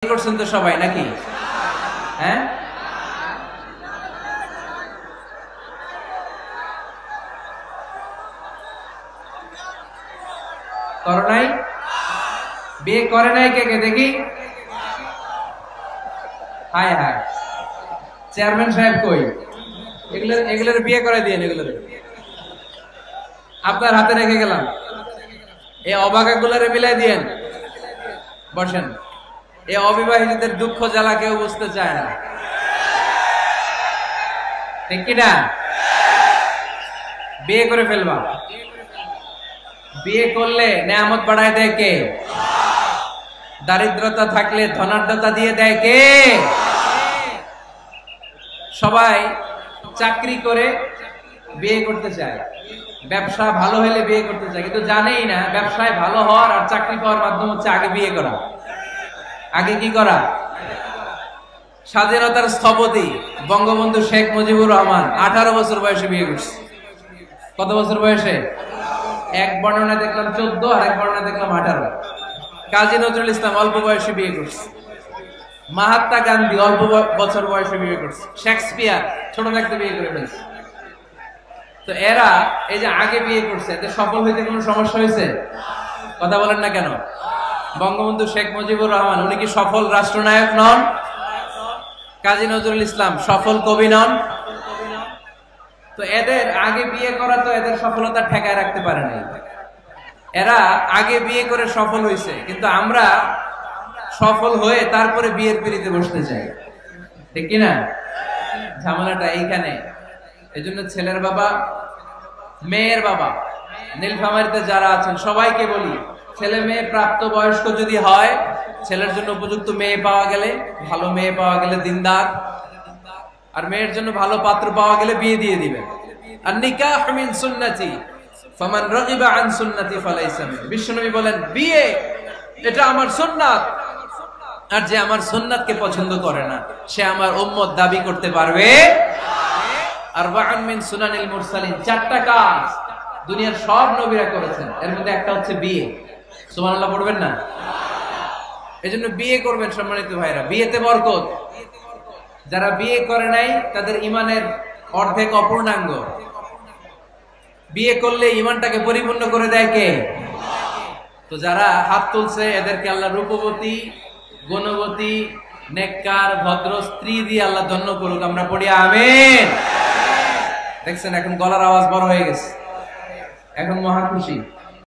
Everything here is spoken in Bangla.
করছেন তো সবাই নাকি? হ্যাঁ, করো নাই? বিয়ে করে নাই কে কে দেখি? হায় হায়, চেয়ারম্যান সাহেব কই? এগুলোর বিয়ে করে দিয়ে এগুলোর আপনার হাতে রেখে গেলাম। এই অবাকা গুলারে মিলাই দিয়েন। বসেন। এই অবিবাহিতদের দুঃখ জ্বালা কেউ বুঝতে চায় না, ঠিক কিনা? বিয়ে করে ফেলবা। বিয়ে করলে নেয়ামত বাড়ায় দেয় কে? দারিদ্রতা থাকলে ধনাঢ্যতা দিয়ে দেয় কে? সবাই চাকরি করে বিয়ে করতে চায়, ব্যবসা ভালো হলে বিয়ে করতে চায়, কিন্তু জানেই না ব্যবসায় ভালো হওয়ার আর চাকরি পাওয়ার মাধ্যম হচ্ছে আগে বিয়ে করা। আগে কি করা? স্বাধীনতার স্থপতি বঙ্গবন্ধু শেখ মুজিবুর রহমান 18 বছর বয়সে বিয়ে করছে। কত বছর বয়সে? এক বর্ণনা দেখলাম 14, আর এক বর্ণনা দেখলাম 18। কাজী নজরুল ইসলাম অল্প বয়সে বিয়ে করছে। মহাত্মা গান্ধী অল্প বছর বয়সে বিয়ে করছে। শেক্সপিয়ার ছোট থাকতে বিয়ে করে ফেলছে। তো এরা এই যে আগে বিয়ে করছে, এতে সফল হইতে কোনো সমস্যা হয়েছে? কথা বলেন না কেন? বঙ্গবন্ধু শেখ মুজিবুর রহমান উনি কি সফল রাষ্ট্রনায়ক নন? কাজী নজরুল ইসলাম সফল কবি নন? তো এদের আগে বিয়ে করা তো এদের সফলতা ঠেকায় রাখতে পারে নাই। এরা আগে বিয়ে করে সফল হয়েছে, কিন্তু আমরা সফল হয়ে তারপরে বিয়ের পিড়িতে বসতে চাই, ঠিক কিনা? ঝামেলাটা এইখানে। এই জন্য ছেলের বাবা, মেয়ের বাবা, নীলফামারীতে যারা আছেন সবাইকে বলি, ছেলে মেয়ে প্রাপ্ত বয়স্ক যদি হয়, ছেলের জন্য উপযুক্ত মেয়ে পাওয়া গেলে, ভালো মেয়ে পাওয়া গেলে দিনদার, আর মেয়ের জন্য ভালো পাত্র পাওয়া গেলে বিয়ে দিয়ে দিবেন। আর নিকাহ মিন সুন্নতি ফামান রাগিবা আন সুন্নতি ফালাইসা মিন। বিশ্বনবী বলেন, বিয়ে এটা আমার সুন্নাত, আর যে আমার সুন্নাতকে পছন্দ করে না সে আমার উম্মত দাবি করতে পারবে। আরবাউন মিন সুনানিল মুরসালিন, 4টা কাজ দুনিয়ার সব নবীরা করেছেন, এর মধ্যে একটা হচ্ছে বিয়ে। সুবহানাল্লাহ পড়বেন না? এজন্য বিয়ে করবেন সম্মানিত ভাইরা, বিয়েতে বরকত। যারা বিয়ে করে নাই তাদের ঈমানের অর্ধেক অপূর্ণাঙ্গ। বিয়ে করলে ঈমানটাকে পরিপূর্ণ করে দেয় কে? তো যারা হাত তুলছে এদেরকে আল্লাহ রূপবতী, গুণবতী, নেককার, ভদ্র স্ত্রী দিয়ে আল্লাহ ধন্য করুক। আমরা পড়ি আমিন। দেখছেন এখন গলার আওয়াজ বড় হয়ে গেছে, এখন মহা খুশি।